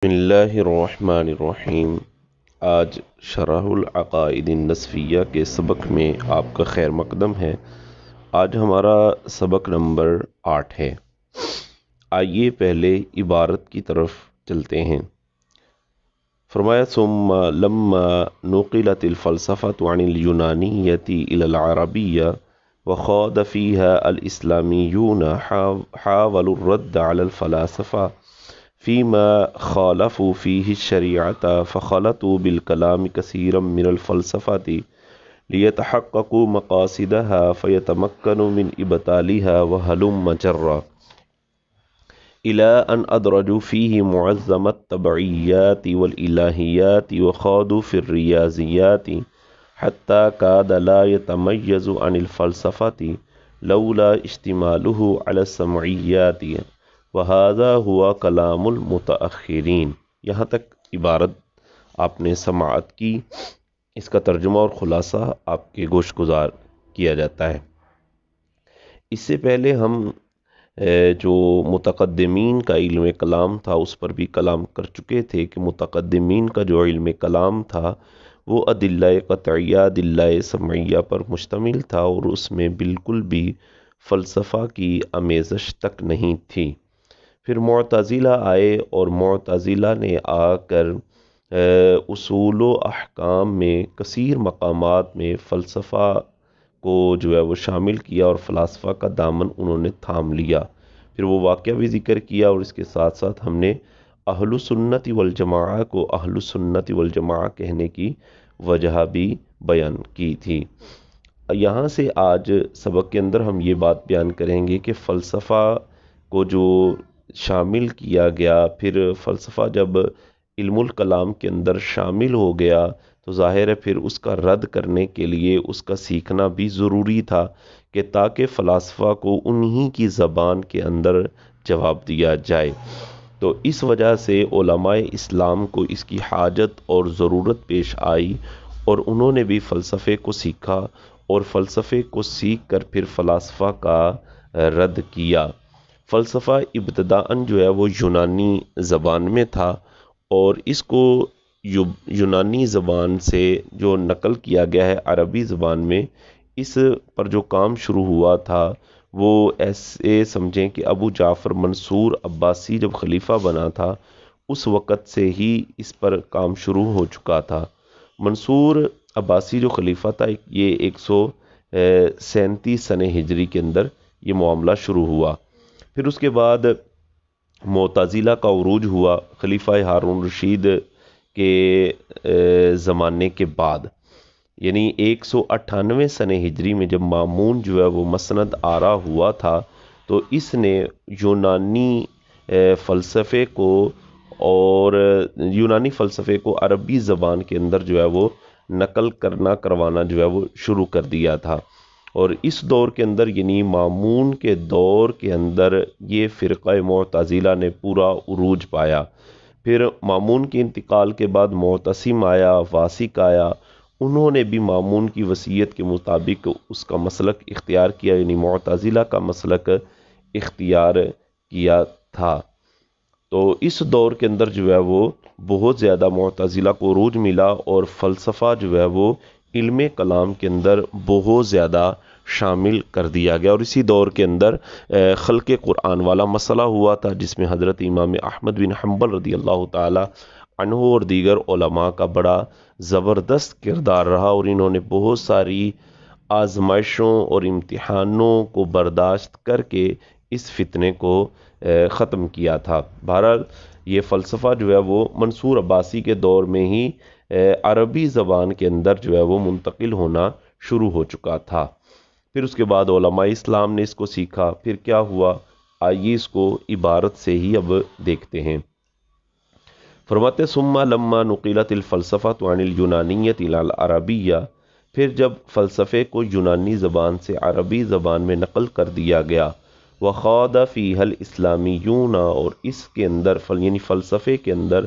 بسم اللہ الرحمن الرحیم۔ آج شرح العقائد النسفیہ کے سبق میں آپ کا خیر مقدم ہے۔ آج ہمارا سبق نمبر 8 ہے۔ آئیے پہلے عبارت کی طرف چلتے ہیں۔ فرمایا ثم لما نقلت الفلسفۃ عن اليونانیۃ الی العربیہ وخاض فيها الاسلامیون حاولوا الرد على الفلاسفہ فيما خالفوا فيه الشریعة فخلطوا بالكلام كثيرا من الفلسفة ليتحققوا مقاصدها فيتمكنوا من إبطالها وهلم جرا إلى أن أدرجوا فيه معظم التبعيات والإلهيات وخاضوا في الرياضيات حتى كاد لا يتميز عن الفلسفة لولا اشتماله على السمعيات وَهَذَا هُوَ كَلَامُ الْمُتَأَخِّرِينَ۔ یہاں تک عبارت آپ نے سماعت کی، اس کا ترجمہ اور خلاصہ آپ کے گوش گزار کیا جاتا ہے۔ اس سے پہلے ہم جو متقدمین کا علم کلام تھا اس پر بھی کلام کر چکے تھے کہ متقدمین کا جو علم کلام تھا وہ ادلہ قطعیہ ادلہ سمعیہ پر مشتمل تھا اور اس میں بالکل بھی فلسفہ کی آمیزش تک نہیں تھی۔ پھر معتزلہ آئے اور معتزلہ نے آ کر اصول و احکام میں کثیر مقامات میں فلسفہ کو جو ہے وہ شامل کیا اور فلاسفہ کا دامن انہوں نے تھام لیا۔ پھر وہ واقعہ بھی ذکر کیا اور اس کے ساتھ ساتھ ہم نے اہل سنت والجماعہ کو اہل سنت والجماعہ کہنے کی وجہ بھی بیان کی تھی۔ یہاں سے آج سبق کے اندر ہم یہ بات بیان کریں گے کہ فلسفہ کو جو شامل کیا گیا، پھر فلسفہ جب علم الکلام کے اندر شامل ہو گیا تو ظاہر ہے پھر اس کا رد کرنے کے لیے اس کا سیکھنا بھی ضروری تھا کہ تاکہ فلاسفہ کو انہی کی زبان کے اندر جواب دیا جائے۔ تو اس وجہ سے علماء اسلام کو اس کی حاجت اور ضرورت پیش آئی اور انہوں نے بھی فلسفے کو سیکھا اور فلسفے کو سیکھ کر پھر فلاسفہ کا رد کیا۔ فلسفہ ابتداءً جو ہے وہ یونانی زبان میں تھا اور اس کو یونانی زبان سے جو نقل کیا گیا ہے عربی زبان میں، اس پر جو کام شروع ہوا تھا وہ ایسے سمجھیں کہ ابو جعفر منصور عباسی جب خلیفہ بنا تھا اس وقت سے ہی اس پر کام شروع ہو چکا تھا۔ منصور عباسی جو خلیفہ تھا یہ 137 سنہ ہجری کے اندر یہ معاملہ شروع ہوا۔ پھر اس کے بعد معتزلہ کا عروج ہوا خلیفہ ہارون رشید کے زمانے کے بعد، یعنی 198 سنہ ہجری میں جب مامون جو ہے وہ مسند آرا ہوا تھا تو اس نے یونانی فلسفے کو عربی زبان کے اندر جو ہے وہ نقل کروانا جو ہے وہ شروع کر دیا تھا۔ اور اس دور کے اندر یعنی مامون کے دور کے اندر یہ فرقہ معتزلہ نے پورا عروج پایا۔ پھر مامون کے انتقال کے بعد معتصم آیا، واسق آیا، انہوں نے بھی مامون کی وصیت کے مطابق اس کا مسلک اختیار کیا، یعنی معتزلہ کا مسلک اختیار کیا تھا۔ تو اس دور کے اندر جو ہے وہ بہت زیادہ معتزلہ کو عروج ملا اور فلسفہ جو ہے وہ علم کلام کے اندر بہت زیادہ شامل کر دیا گیا، اور اسی دور کے اندر خلق قرآن والا مسئلہ ہوا تھا جس میں حضرت امام احمد بن حنبل رضی اللہ تعالی عنہ اور دیگر علماء کا بڑا زبردست کردار رہا اور انہوں نے بہت ساری آزمائشوں اور امتحانوں کو برداشت کر کے اس فتنے کو ختم کیا تھا۔ بہرحال یہ فلسفہ جو ہے وہ منصور عباسی کے دور میں ہی عربی زبان کے اندر جو ہے وہ منتقل ہونا شروع ہو چکا تھا۔ پھر اس کے بعد علماء اسلام نے اس کو سیکھا۔ پھر کیا ہوا آئیے اس کو عبارت سے ہی اب دیکھتے ہیں۔ فرماتے ثم لما نقلت الفلسفۃ عن اليونانیۃ الی العربیہ، پھر جب فلسفے کو یونانی زبان سے عربی زبان میں نقل کر دیا گیا، وخاض فیہا الاسلامیون، اور اس کے اندر یعنی فلسفے کے اندر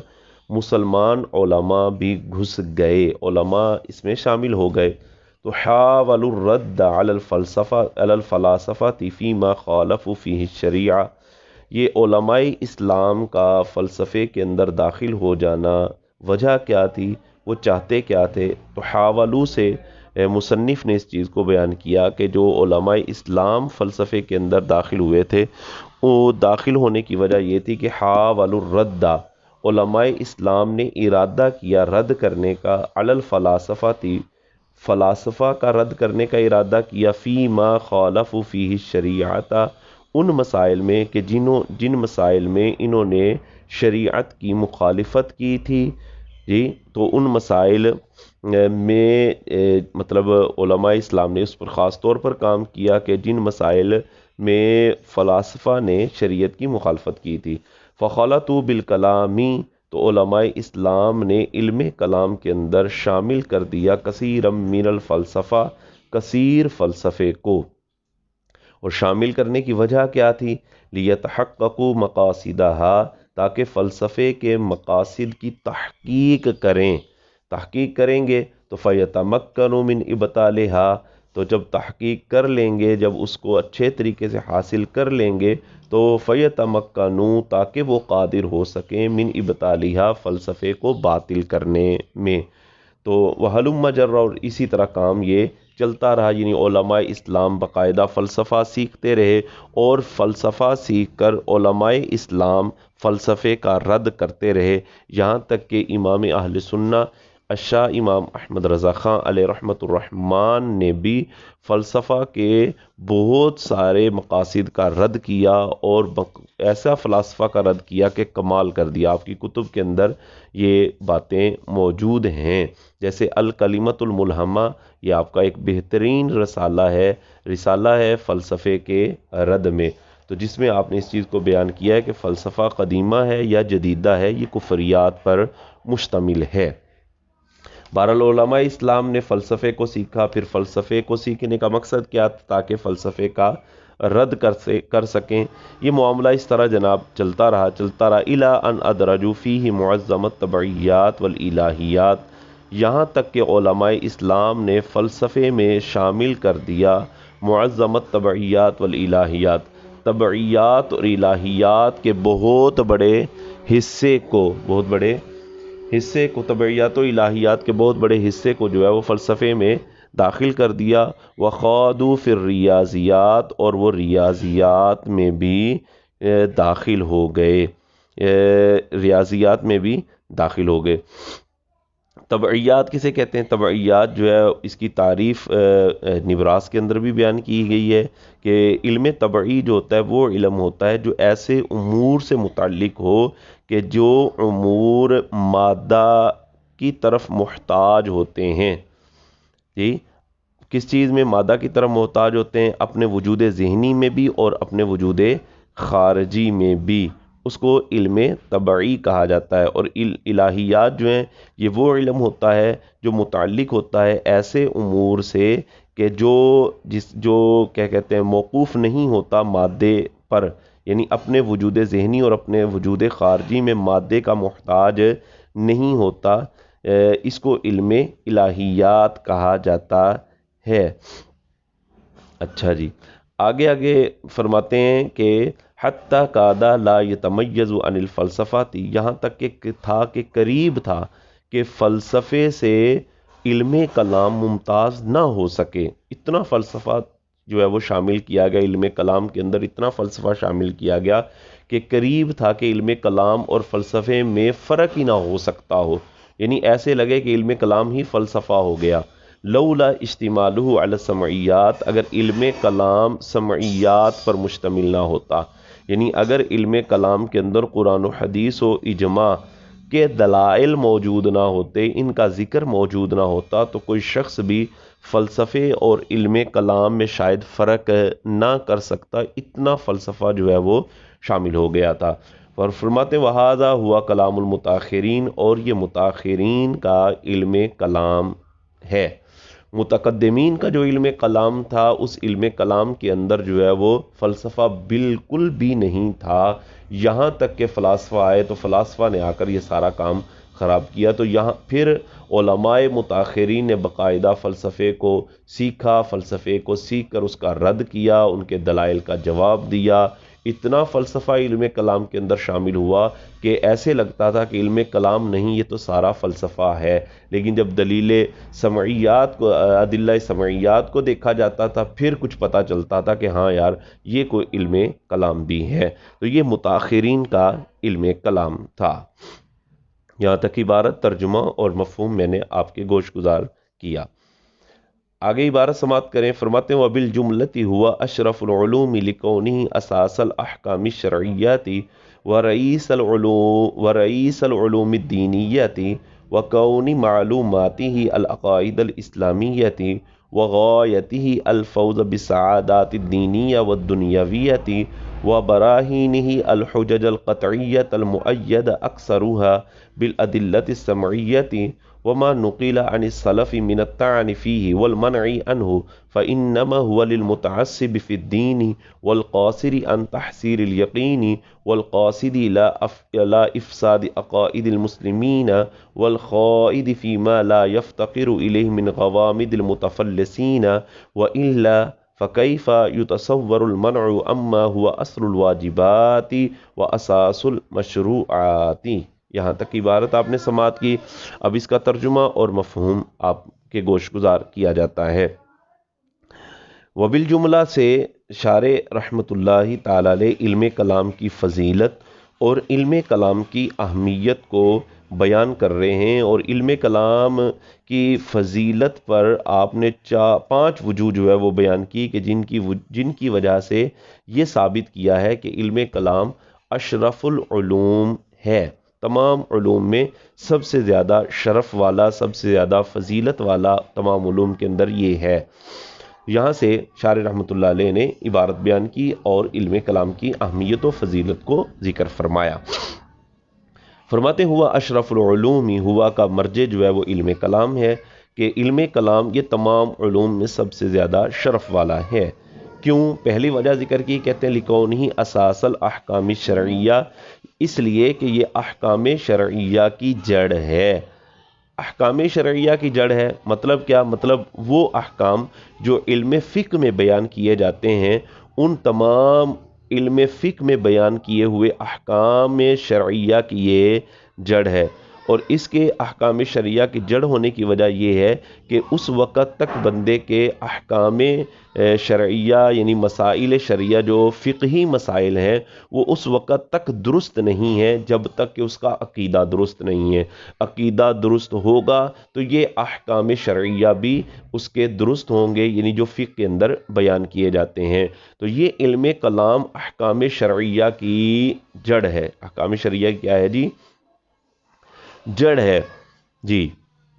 مسلمان علماء بھی گھس گئے، علماء اس میں شامل ہو گئے، تو حاولوا الرد علی الفلاسفہ فیما خالفوا فیہ الشریعہ، یہ علماء اسلام کا فلسفے کے اندر داخل ہو جانا وجہ کیا تھی، وہ چاہتے کیا تھے؟ تو حوالو سے مصنف نے اس چیز کو بیان کیا کہ جو علماء اسلام فلسفے کے اندر داخل ہوئے تھے، وہ داخل ہونے کی وجہ یہ تھی کہ حاول الردہ، علماء اسلام نے ارادہ کیا رد کرنے کا، علی الفلاسفہ تھی، فلاسفہ کا رد کرنے کا ارادہ کیا، فی ما خالف فیہ شریعت، ان مسائل میں کہ جن مسائل میں انہوں نے شریعت کی مخالفت کی تھی، جی تو ان مسائل میں مطلب علماء اسلام نے اس پر خاص طور پر کام کیا کہ جن مسائل میں فلاسفہ نے شریعت کی مخالفت کی تھی۔ فخلطوا بالکلامی، تو علماء اسلام نے علم کلام کے اندر شامل کر دیا کثیر من الفلسفہ، کثیر فلسفے کو، اور شامل کرنے کی وجہ کیا تھی؟ لیتحققوا مقاصدہا، تاکہ فلسفے کے مقاصد کی تحقیق کریں گے تو فیتمکنوا من ابطالہا، تو جب تحقیق کر لیں گے، جب اس کو اچھے طریقے سے حاصل کر لیں گے تو فیتمکنوا، تاکہ وہ قادر ہو سکیں من ابطالہا، فلسفے کو باطل کرنے میں۔ تو وَهَلُمَّ جَرَّ، اور اسی طرح کام یہ چلتا رہا، یعنی علماء اسلام باقاعدہ فلسفہ سیکھتے رہے، اور فلسفہ سیکھ کر علماء اسلام فلسفے کا رد کرتے رہے، یہاں تک کہ امام اہل سنہ الشاہ امام احمد رضا خان علیہ رحمۃ الرحمن نے بھی فلسفہ کے بہت سارے مقاصد کا رد کیا، اور ایسا فلسفہ کا رد کیا کہ کمال کر دیا۔ آپ کی کتب کے اندر یہ باتیں موجود ہیں، جیسے الکلمۃ الملہمہ، یہ آپ کا ایک بہترین رسالہ ہے فلسفے کے رد میں، تو جس میں آپ نے اس چیز کو بیان کیا ہے کہ فلسفہ قدیمہ ہے یا جدیدہ ہے، یہ کفریات پر مشتمل ہے۔ بہرحال علماء اسلام نے فلسفے کو سیکھا، پھر فلسفے کو سیکھنے کا مقصد کیا تھا؟ تاکہ فلسفے کا رد کر سکیں۔ یہ معاملہ اس طرح جناب چلتا رہا الی ان ادرجوا فیہ معظم الطبعیات والالہیات، یہاں تک کہ علماء اسلام نے فلسفے میں شامل کر دیا معظم الطبعیات والالہیات، طبعیات اور الہیات کے بہت بڑے حصے کو طبعیات و الہیات کے بہت بڑے حصے کو جو ہے وہ فلسفے میں داخل کر دیا۔ وخاضوا فی الریاضیات، اور وہ ریاضیات میں بھی داخل ہو گئے، طبعیات کسے کہتے ہیں؟ طبعیات جو ہے اس کی تعریف نبراس کے اندر بھی بیان کی گئی ہے کہ علم طبعی جو ہوتا ہے وہ علم ہوتا ہے جو ایسے امور سے متعلق ہو کہ جو امور مادہ کی طرف محتاج ہوتے ہیں۔ جی کس چیز میں مادہ کی طرف محتاج ہوتے ہیں؟ اپنے وجود ذہنی میں بھی اور اپنے وجود خارجی میں بھی، اس کو علم طبعی کہا جاتا ہے۔ اور الہیات جو ہیں یہ وہ علم ہوتا ہے جو متعلق ہوتا ہے ایسے امور سے کہ جو کیا کہتے ہیں موقوف نہیں ہوتا مادے پر، یعنی اپنے وجود ذہنی اور اپنے وجود خارجی میں مادے کا محتاج نہیں ہوتا، اس کو علم الہیات کہا جاتا ہے۔ اچھا جی، آگے فرماتے ہیں کہ حتی کاد لا یتمیز عن الفلسفہ، یہاں تک کہ قریب تھا کہ فلسفے سے علم کلام ممتاز نہ ہو سکے، اتنا فلسفہ جو ہے وہ شامل کیا گیا، علم کلام کے اندر اتنا فلسفہ شامل کیا گیا کہ قریب تھا کہ علم کلام اور فلسفے میں فرق ہی نہ ہو سکتا ہو، یعنی ایسے لگے کہ علم کلام ہی فلسفہ ہو گیا۔ لولا اشتمالہ علی السمعیات، اگر علم کلام سمعیات پر مشتمل نہ ہوتا، یعنی اگر علم کلام کے اندر قرآن و حدیث و اجماع کے دلائل موجود نہ ہوتے، ان کا ذکر موجود نہ ہوتا، تو کوئی شخص بھی فلسفے اور علم کلام میں شاید فرق نہ کر سکتا، اتنا فلسفہ جو ہے وہ شامل ہو گیا تھا۔ اور فرماتے وہذا ہوا کلام المتاخرین، اور یہ متاخرین کا علم کلام ہے۔ متقدمین کا جو علم کلام تھا، اس علم کلام کے اندر جو ہے وہ فلسفہ بالکل بھی نہیں تھا، یہاں تک کہ فلاسفہ آئے تو فلاسفہ نے آ کر یہ سارا کام خراب کیا۔ تو یہاں پھر علماء متاخرین نے باقاعدہ فلسفے کو سیکھا، فلسفے کو سیکھ کر اس کا رد کیا، ان کے دلائل کا جواب دیا، اتنا فلسفہ علم کلام کے اندر شامل ہوا کہ ایسے لگتا تھا کہ علم کلام نہیں، یہ تو سارا فلسفہ ہے۔ لیکن جب دلیل سمعیات کو، ادلہ سمعیات کو دیکھا جاتا تھا، پھر کچھ پتہ چلتا تھا کہ ہاں یار یہ کوئی علم کلام بھی ہے۔ تو یہ متاخرین کا علم کلام تھا۔ یہاں تک عبارت، ترجمہ اور مفہوم میں نے آپ کے گوش گزار کیا۔ آگے عبارت سماعت کریں۔ فرماتے ہیں وَبِالْجُمْلَةِ هُوَ أَشْرَفُ الْعُلُومِ لِكَوْنِهِ أَسَاسَ الْأَحْكَامِ الشَّرْعِيَّةِ وَرَئِيسَ الْعُلُومِ الدِّينِيَّةِ وَكَوْنِ مَعْلُومَاتِهِ الْعَقَائِدَ الْإِسْلَامِيَّةِ وغايته الفوز بالسعادات الدينية والدنيوية وبراهينه الحجج القطعية المؤيدة أكثرها بالأدلة السمعية وما نقل عن السلف من الطعن فيه والمنع عنه فإنما هو للمتعصب في الدين والقاصر عن تحصيل اليقين والقاصد لا إفساد عقائد المسلمين والخائد فيما لا يفتقر إليه من غوامض المتفلسين وإلا فكيف يتصور المنع أما هو أصل الواجبات وأساس المشروعات۔ یہاں تک عبارت آپ نے سماعت کی۔ اب اس کا ترجمہ اور مفہوم آپ کے گوش گزار کیا جاتا ہے۔ وبالجملہ سے شارح رحمۃ اللہ تعالی علیہ علم کلام کی فضیلت اور علم کلام کی اہمیت کو بیان کر رہے ہیں، اور علم کلام کی فضیلت پر آپ نے 5 وجوہ جو ہے وہ بیان کی کہ جن کی وجہ سے یہ ثابت کیا ہے کہ علم کلام اشرف العلوم ہے، تمام علوم میں سب سے زیادہ شرف والا، سب سے زیادہ فضیلت والا تمام علوم کے اندر یہ ہے۔ یہاں سے شارح رحمۃ اللہ علیہ نے عبارت بیان کی اور علم کلام کی اہمیت و فضیلت کو ذکر فرمایا۔ فرماتے ہوا اشرف العلوم، ہوا کا مرجع جو ہے وہ علم کلام ہے، کہ علم کلام یہ تمام علوم میں سب سے زیادہ شرف والا ہے۔ کیوں؟ پہلی وجہ ذکر کی، کہتے ہیں لکونہ اساس الاحکام الشرعیہ، اس لیے کہ یہ احکام شرعیہ کی جڑ ہے۔ احکام شرعیہ کی جڑ ہے مطلب کیا؟ مطلب وہ احکام جو علم فقہ میں بیان کیے جاتے ہیں، ان تمام علم فقہ میں بیان کیے ہوئے احکام شرعیہ کی یہ جڑ ہے۔ اور اس کے احکام شرعیہ کی جڑ ہونے کی وجہ یہ ہے کہ اس وقت تک بندے کے احکام شرعیہ یعنی مسائل شرعیہ جو فقہی مسائل ہیں وہ اس وقت تک درست نہیں ہیں جب تک کہ اس کا عقیدہ درست نہیں ہے۔ عقیدہ درست ہوگا تو یہ احکام شرعیہ بھی اس کے درست ہوں گے، یعنی جو فقہ کے اندر بیان کیے جاتے ہیں۔ تو یہ علم کلام احکام شرعیہ کی جڑ ہے۔ احکام شرعیہ کیا ہے جی؟ جڑ ہے جی۔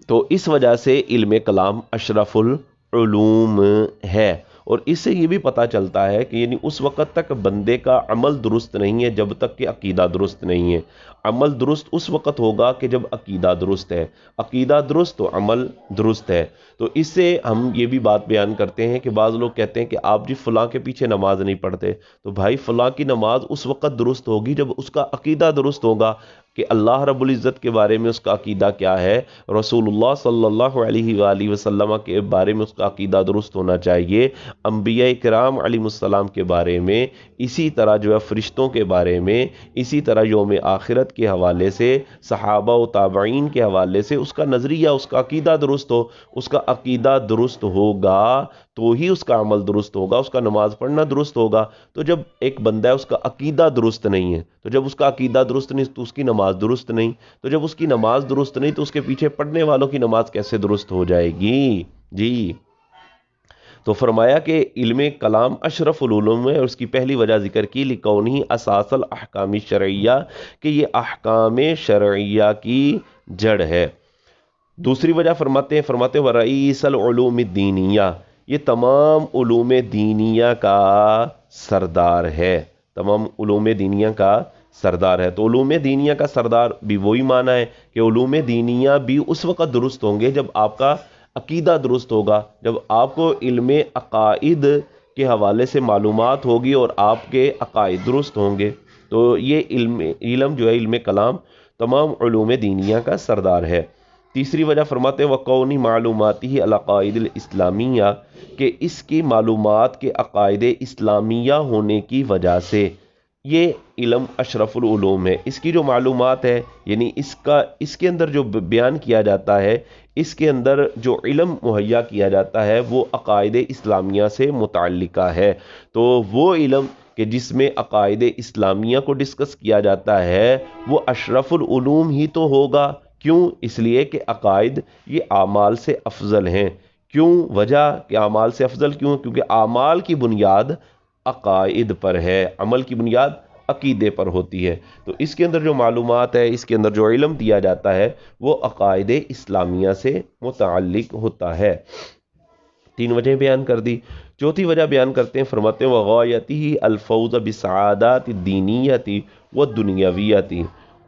تو اس وجہ سے علم کلام اشرف العلوم ہے، اور اس سے یہ بھی پتہ چلتا ہے کہ یعنی اس وقت تک بندے کا عمل درست نہیں ہے جب تک کہ عقیدہ درست نہیں ہے۔ عمل درست اس وقت ہوگا کہ جب عقیدہ درست ہے، عقیدہ درست تو عمل درست ہے۔ تو اس سے ہم یہ بھی بات بیان کرتے ہیں کہ بعض لوگ کہتے ہیں کہ آپ جی فلاں کے پیچھے نماز نہیں پڑھتے، تو بھائی فلاں کی نماز اس وقت درست ہوگی جب اس کا عقیدہ درست ہوگا کہ اللہ رب العزت کے بارے میں اس کا عقیدہ کیا ہے، رسول اللہ صلی اللہ علیہ وآلہ وسلم کے بارے میں اس کا عقیدہ درست ہونا چاہیے، انبیاء کرام علیہ السلام کے بارے میں، اسی طرح جو ہے فرشتوں کے بارے میں، اسی طرح یوم آخرت کے حوالے سے، صحابہ و تابعین کے حوالے سے اس کا نظریہ، اس کا عقیدہ درست ہو۔ اس کا عقیدہ درست ہوگا تو ہی اس کا عمل درست ہوگا، اس کا نماز پڑھنا درست ہوگا۔ تو جب ایک بندہ ہے اس کا عقیدہ درست نہیں ہے، تو جب اس کا عقیدہ درست نہیں تو اس کی نماز درست نہیں، تو جب اس کی نماز درست نہیں تو اس کے پیچھے پڑھنے والوں کی نماز کیسے درست ہو جائے گی جی؟ تو فرمایا کہ علم کلام اشرف العلوم ہے، اور اس کی پہلی وجہ ذکر کی لکونہ اساس الاحکام الشرعیہ، کہ یہ احکام شرعیہ کی جڑ ہے۔ دوسری وجہ فرماتے ہیں ورئیس العلوم الدینیہ، یہ تمام علوم دینیہ کا سردار ہے، تمام علوم دینیہ کا سردار ہے۔ تو علوم دینیہ کا سردار بھی وہی معنی ہے کہ علوم دینیہ بھی اس وقت درست ہوں گے جب آپ کا عقیدہ درست ہوگا، جب آپ کو علم عقائد کے حوالے سے معلومات ہوگی اور آپ کے عقائد درست ہوں گے۔ تو یہ علم جو ہے علم کلام تمام علوم دینیہ کا سردار ہے۔ تیسری وجہ فرماتے ہیں وَقَوْنِ مَعْلُومَاتِهِ الْعَقَائِدِ الْإِسْلَامِيَّةِ، کہ اس کی معلومات کے عقائد اسلامیہ ہونے کی وجہ سے، یہ علم اشرف العلوم ہے. اس کی جو معلومات ہے یعنی اس کے اندر جو بیان کیا جاتا ہے، اس کے اندر جو علم مہیا کیا جاتا ہے وہ عقائد اسلامیہ سے متعلقہ ہے. تو وہ علم کہ جس میں عقائد اسلامیہ کو ڈسکس کیا جاتا ہے وہ اشرف العلوم ہی تو ہوگا. کیوں؟ اس لیے کہ عقائد یہ اعمال سے افضل ہیں. کیوں؟ وجہ کہ اعمال سے افضل کیوں؟ کیونکہ اعمال کی بنیاد عقائد پر ہے، عمل کی بنیاد عقیدے پر ہوتی ہے. تو اس کے اندر جو معلومات ہے، اس کے اندر جو علم دیا جاتا ہے وہ عقائد اسلامیہ سے متعلق ہوتا ہے. 3 وجہ بیان کر دی. چوتھی وجہ بیان کرتے ہیں، فرماتے ہیں وغایتہ الفوز بسعادات الدینیت والدنیاویت.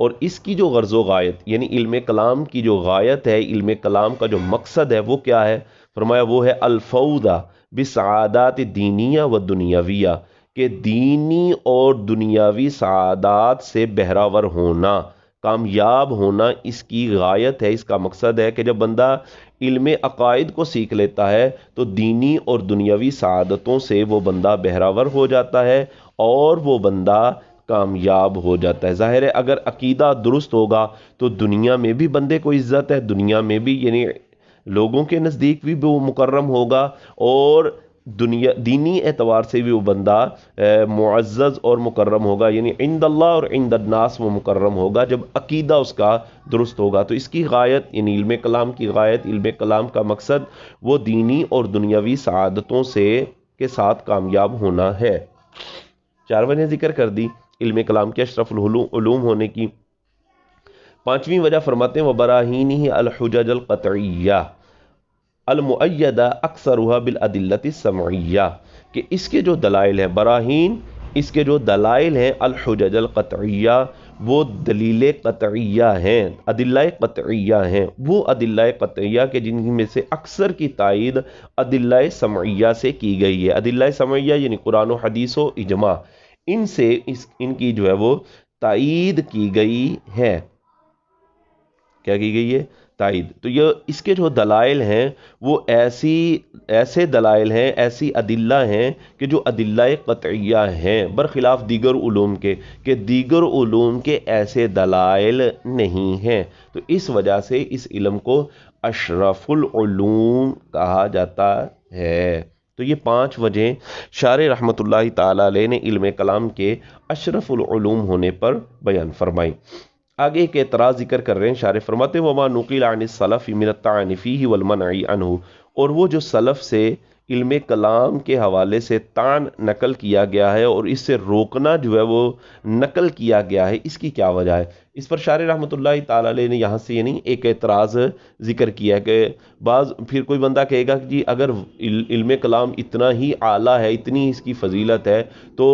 اور اس کی جو غرض و غایت یعنی علم کلام کی جو غایت ہے، علم کلام کا جو مقصد ہے وہ کیا ہے؟ فرمایا وہ ہے الفوز بسعادات دینیہ و دنیاویہ، کہ دینی اور دنیاوی سعادات سے بہراور ہونا، کامیاب ہونا اس کی غایت ہے، اس کا مقصد ہے. کہ جب بندہ علم عقائد کو سیکھ لیتا ہے تو دینی اور دنیاوی سعادتوں سے وہ بندہ بہراور ہو جاتا ہے اور وہ بندہ کامیاب ہو جاتا ہے. ظاہر ہے اگر عقیدہ درست ہوگا تو دنیا میں بھی بندے کو عزت ہے، دنیا میں بھی یعنی لوگوں کے نزدیک بھی وہ مکرم ہوگا، اور دینی اعتبار سے بھی وہ بندہ معزز اور مکرم ہوگا. یعنی عند اللہ اور عند الناس وہ مکرم ہوگا جب عقیدہ اس کا درست ہوگا. تو اس کی غایت یعنی علم کلام کی غایت، علم کلام کا مقصد وہ دینی اور دنیاوی سعادتوں کے ساتھ کامیاب ہونا ہے. 4 وجہ ذکر کر دی علم کلام کے اشرف العلوم ہونے کی. 5ویں وجہ فرماتے ہیں وبراہینہ الحجج القطعیہ المؤیدہ اکثرها بالادلۃ السمعیہ، کہ اس کے جو دلائل ہیں، براہین اس کے جو دلائل ہیں، الحجج القطعیہ وہ دلیل قطعیہ ہیں، ادلہ قطعیہ ہیں. وہ ادلہ قطعیہ کے جن میں سے اکثر کی تائید ادلہ سمعیہ سے کی گئی ہے. ادلہ سمعیہ یعنی قرآن و حدیث و اجماع، ان سے ان کی جو ہے وہ تائید کی گئی ہے. کیا کی گئی ہے؟ تائید. تو یہ اس کے جو دلائل ہیں وہ ایسے دلائل ہیں، ایسی ادلہ ہیں کہ جو ادلہ قطعیہ ہیں، برخلاف دیگر علوم کے کہ دیگر علوم کے ایسے دلائل نہیں ہیں. تو اس وجہ سے اس علم کو اشرف العلوم کہا جاتا ہے. تو یہ 5 وجہیں شارح رحمۃ اللہ تعالی علیہ نے علم کلام کے اشرف العلوم ہونے پر بیان فرمائی. آگے ایک اعتراض ذکر کر رہے ہیں شارح، فرماتے وما نقل عن السلف من الطعن فیہ والمنع عنہ، اور وہ جو سلف سے علم کلام کے حوالے سے طعن نقل کیا گیا ہے اور اس سے روکنا جو ہے وہ نقل کیا گیا ہے، اس کی کیا وجہ ہے؟ اس پر شارح رحمۃ اللہ تعالی علیہ نے یہاں سے یعنی ایک اعتراض ذکر کیا کہ پھر کوئی بندہ کہے گا کہ جی اگر علم کلام اتنا ہی اعلیٰ ہے، اتنی اس کی فضیلت ہے، تو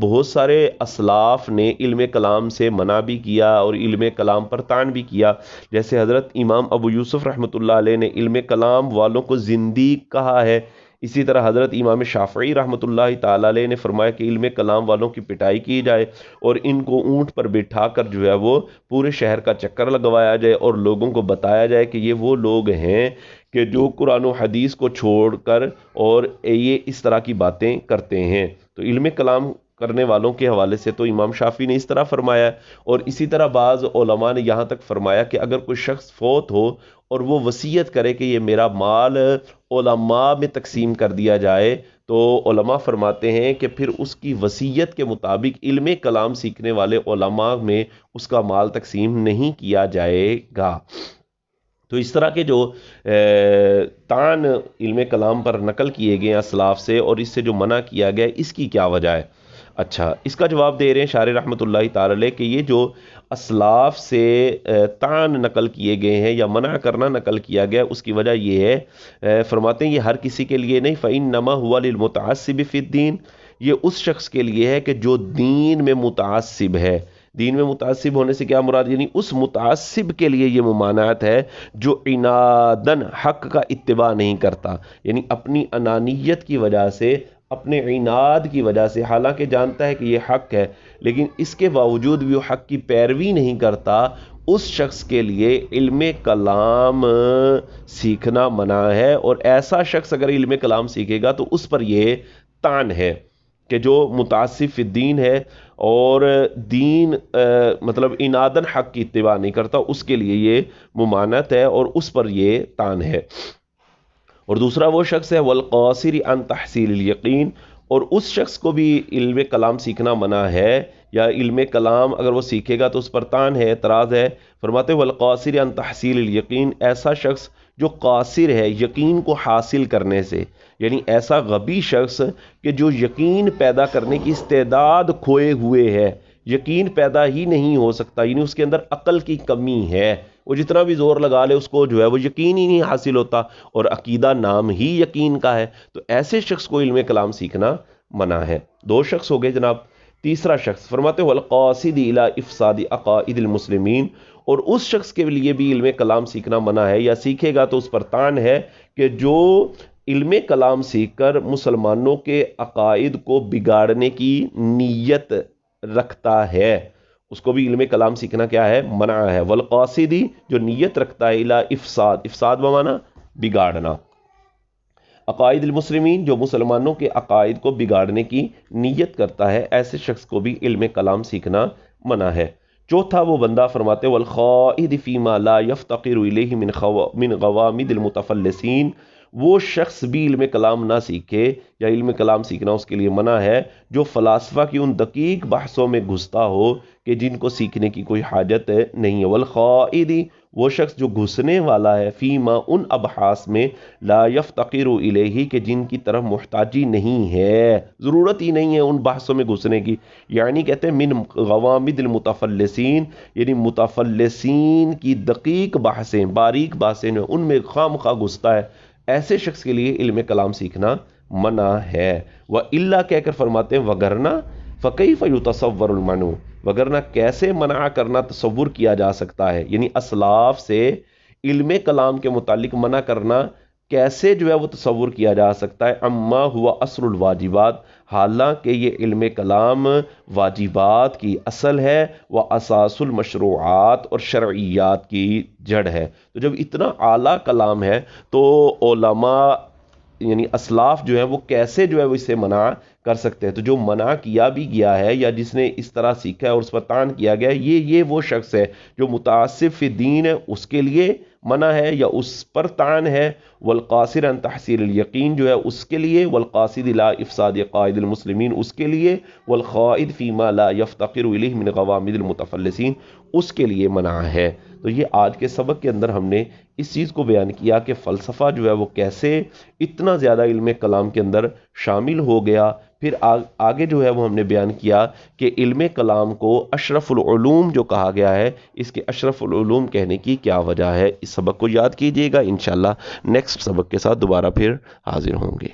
بہت سارے اسلاف نے علم کلام سے منع بھی کیا اور علم کلام پر طعن بھی کیا. جیسے حضرت امام ابو یوسف رحمۃ اللہ علیہ نے علم کلام والوں کو زندیق کہا ہے. اسی طرح حضرت امام شافعی رحمۃ اللہ تعالی علیہ نے فرمایا کہ علم کلام والوں کی پٹائی کی جائے اور ان کو اونٹ پر بٹھا کر جو ہے وہ پورے شہر کا چکر لگوایا جائے اور لوگوں کو بتایا جائے کہ یہ وہ لوگ ہیں کہ جو قرآن و حدیث کو چھوڑ کر اور یہ اس طرح کی باتیں کرتے ہیں. تو علم کلام کرنے والوں کے حوالے سے تو امام شافعی نے اس طرح فرمایا، اور اسی طرح بعض علماء نے یہاں تک فرمایا کہ اگر کوئی شخص فوت ہو اور وہ وصیت کرے کہ یہ میرا مال علماء میں تقسیم کر دیا جائے، تو علماء فرماتے ہیں کہ پھر اس کی وصیت کے مطابق علم کلام سیکھنے والے علماء میں اس کا مال تقسیم نہیں کیا جائے گا. تو اس طرح کے جو طعن علم کلام پر نقل کیے گئے اسلاف سے اور اس سے جو منع کیا گیا، اس کی کیا وجہ ہے؟ اچھا، اس کا جواب دے رہے ہیں شارح رحمۃ اللہ تعالی علیہ کہ یہ جو اسلاف سے طعن نقل کیے گئے ہیں یا منع کرنا نقل کیا گیا، اس کی وجہ یہ ہے، فرماتے ہیں یہ ہر کسی کے لیے نہیں، فَإِنَّمَا هُوَ لِلْمُتَعَصِّبِ فِي الدِّينِ، یہ اس شخص کے لیے ہے کہ جو دین میں متعصب ہے. دین میں متعصب ہونے سے کیا مراد؟ یعنی اس متعصب کے لیے یہ ممانعت ہے جو عنادن حق کا اتباع نہیں کرتا، یعنی اپنی انانیت کی وجہ سے، اپنے عناد کی وجہ سے، حالانکہ جانتا ہے کہ یہ حق ہے لیکن اس کے باوجود بھی وہ حق کی پیروی نہیں کرتا. اس شخص کے لیے علم کلام سیکھنا منع ہے، اور ایسا شخص اگر علم کلام سیکھے گا تو اس پر یہ طعن ہے کہ جو متعصب فی الدین ہے اور دین مطلب انادن حق کی اتباع نہیں کرتا، اس کے لیے یہ ممانعت ہے اور اس پر یہ تان ہے۔ اور دوسرا وہ شخص ہے والقاصر عن تحصیل الیقین، اور اس شخص کو بھی علم کلام سیکھنا منع ہے، یا علم کلام اگر وہ سیکھے گا تو اس پر تان ہے، اعتراض ہے۔ فرماتے ہیں والقاصر عن تحصیل الیقین، ایسا شخص جو قاصر ہے یقین کو حاصل کرنے سے، یعنی ایسا غبی شخص کہ جو یقین پیدا کرنے کی استعداد کھوئے ہوئے ہے، یقین پیدا ہی نہیں ہو سکتا، یعنی اس کے اندر عقل کی کمی ہے، وہ جتنا بھی زور لگا لے اس کو جو ہے وہ یقین ہی نہیں حاصل ہوتا، اور عقیدہ نام ہی یقین کا ہے، تو ایسے شخص کو علم کلام سیکھنا منع ہے۔ دو شخص ہو گئے جناب۔ تیسرا شخص فرماتے ہیں والقاصد الی افساد عقائد المسلمین، اور اس شخص کے لیے بھی علم کلام سیکھنا منع ہے، یا سیکھے گا تو اس پر تان ہے کہ جو علم کلام سیکھ کر مسلمانوں کے عقائد کو بگاڑنے کی نیت رکھتا ہے، اس کو بھی علم کلام سیکھنا کیا ہے؟ منع ہے۔ والقاصدی، جو نیت رکھتا ہے، الی افساد، افساد بمانا بگاڑنا، عقائد المسلمین، جو مسلمانوں کے عقائد کو بگاڑنے کی نیت کرتا ہے، ایسے شخص کو بھی علم کلام سیکھنا منع ہے۔ چوتھا وہ بندہ فرماتے والخائد فیما لا یفتقر الیہ من غوامد المتفلسین، وہ شخص بھی علم کلام نہ سیکھے، یا علم کلام سیکھنا اس کے لیے منع ہے، جو فلاسفہ کی ان دقیق بحثوں میں گھستا ہو کہ جن کو سیکھنے کی کوئی حاجت نہیں ہے۔ والخائد، وہ شخص جو گھسنے والا ہے، فیما، ان ابحاث میں، لا یفتقر الیہ، کہ جن کی طرف محتاجی نہیں ہے، ضرورت ہی نہیں ہے ان بحثوں میں گھسنے کی، یعنی کہتے ہیں من غوامد المتفلسین، یعنی متفلسین کی دقیق بحثیں، باریک بحثیں، ان میں خواہ مخواہ گھستا ہے، ایسے شخص کے لیے علم کلام سیکھنا منع ہے۔ وَإِلَّا، کہہ کر فرماتے ہیں وگرنہ، فَكَيْفَ يُتَصَوَّرُ الْمَنْعُ، وگرنہ کیسے منع کرنا تصور کیا جا سکتا ہے، یعنی اسلاف سے علم کلام کے متعلق منع کرنا کیسے جو ہے وہ تصور کیا جا سکتا ہے، اما ہوا اصل الواجبات، حالانکہ یہ علم کلام واجبات کی اصل ہے، وہ اساس المشروعات، اور شرعیات کی جڑ ہے۔ تو جب اتنا اعلیٰ کلام ہے تو علماء یعنی اسلاف جو ہے وہ کیسے جو ہے وہ اسے منع کر سکتے ہیں؟ تو جو منع کیا بھی گیا ہے یا جس نے اس طرح سیکھا ہے اور اس پر تان کیا گیا ہے، یہ وہ شخص ہے جو متعصب فی دین ہے، اس کے لیے منع ہے یا اس پر تان ہے۔ والقاصر عن تحصیل الیقین، جو ہے اس کے لیے، والقاصد الی افساد عقائد المسلمین، اس کے لیے، والخائد فیما لا یفتقر الیہ من غوامد المتفلسین، اس کے لیے منع ہے۔ تو یہ آج کے سبق کے اندر ہم نے اس چیز کو بیان کیا کہ فلسفہ جو ہے وہ کیسے اتنا زیادہ علم کلام کے اندر شامل ہو گیا۔ پھر آگے جو ہے وہ ہم نے بیان کیا کہ علم کلام کو اشرف العلوم جو کہا گیا ہے، اس کے اشرف العلوم کہنے کی کیا وجہ ہے۔ اس سبق کو یاد کیجئے گا، انشاءاللہ نیکسٹ سبق کے ساتھ دوبارہ پھر حاضر ہوں گے۔